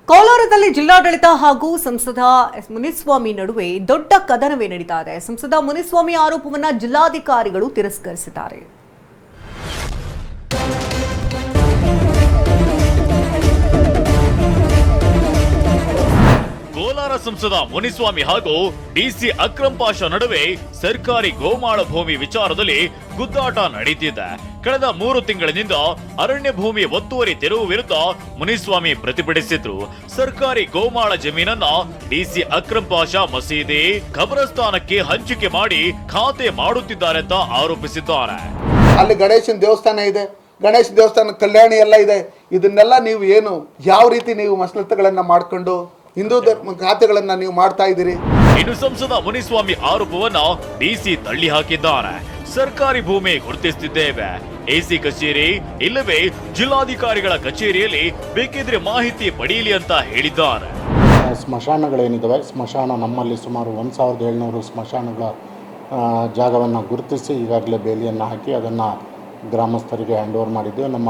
ಕೋಲಾರದಲ್ಲಿ ಜಿಲ್ಲಾಡಳಿತ ಹಾಗೂ ಸಂಸದ ಮುನಿಸ್ವಾಮಿ ನಡುವೆ ದೊಡ್ಡ ಕದನವೇ ನಡೀತಾ ಇದೆ. ಸಂಸದ ಮುನಿಸ್ವಾಮಿ ಆರೋಪವನ್ನ ಜಿಲ್ಲಾಧಿಕಾರಿಗಳು ತಿರಸ್ಕರಿಸಿದ್ದಾರೆ. ಕೋಲಾರ ಸಂಸದ ಮುನಿಸ್ವಾಮಿ ಹಾಗೂ ಡಿಸಿ ಅಕ್ರಮ್ ಪಾಷಾ ನಡುವೆ ಸರ್ಕಾರಿ ಗೋಮಾಳ ಭೂಮಿ ವಿಚಾರದಲ್ಲಿ ಗುದ್ದಾಟ ನಡೀತಿದೆ. ಕಳೆದ 3 ತಿಂಗಳಿನಿಂದ ಅರಣ್ಯ ಭೂಮಿ ಒತ್ತುವರಿ ತೆರವು ವಿರುದ್ಧ ಮುನಿಸ್ವಾಮಿ ಪ್ರತಿಭಟಿಸಿದ್ರು. ಸರ್ಕಾರಿ ಗೋಮಾಳ ಜಮೀನನ್ನ ಡಿಸಿ ಅಕ್ರಮ್ ಪಾಷಾ ಮಸೀದಿ, ಖಬರಸ್ಥಾನಕ್ಕೆ ಹಂಚಿಕೆ ಮಾಡಿ ಖಾತೆ ಮಾಡುತ್ತಿದ್ದಾರೆ ಅಂತ ಆರೋಪಿಸಿದ್ದಾರೆ. ಅಲ್ಲಿ ಗಣೇಶನ ದೇವಸ್ಥಾನ ಇದೆ, ಗಣೇಶ ದೇವಸ್ಥಾನ ಕಲ್ಯಾಣಿ ಎಲ್ಲ ಇದೆ. ಇದನ್ನೆಲ್ಲ ನೀವು ಯಾವ ರೀತಿ ನೀವು ಮಸಲತ್ತುಗಳನ್ನ ಮಾಡ್ಕೊಂಡು ಹಿಂದೂ ಧರ್ಮ ಖಾತೆಗಳನ್ನ ನೀವು ಮಾಡ್ತಾ ಇದ್ದೀರಿ? ಇನ್ನು ಸಂಸದ ಮುನಿಸ್ವಾಮಿ ಆರೋಪವನ್ನ ಡಿಸಿ ತಳ್ಳಿ ಹಾಕಿದ್ದಾರೆ. ಸರ್ಕಾರಿ ಭೂಮಿ ಗುರುತಿಸುತ್ತಿದ್ದೇವೆ, ಎಸಿ ಕಚೇರಿ ಇಲ್ಲವೇ ಜಿಲ್ಲಾಧಿಕಾರಿಗಳ ಕಚೇರಿಯಲ್ಲಿ ಬೇಕಿದ್ರೆ ಮಾಹಿತಿ ಪಡೆಯಲಿ ಅಂತ ಹೇಳಿದ್ದಾರೆ. ಸ್ಮಶಾನಗಳೇನಿದ್ದಾವೆ, ಸ್ಮಶಾನ ನಮ್ಮಲ್ಲಿ ಸುಮಾರು 1700 ಸ್ಮಶಾನಗಳ ಜಾಗವನ್ನು ಗುರುತಿಸಿ ಈಗಾಗಲೇ ಬೇಲಿಯನ್ನು ಹಾಕಿ ಅದನ್ನು ಗ್ರಾಮಸ್ಥರಿಗೆ ಹ್ಯಾಂಡ್ ಓವರ್ ಮಾಡಿದ್ದೇವೆ. ನಮ್ಮ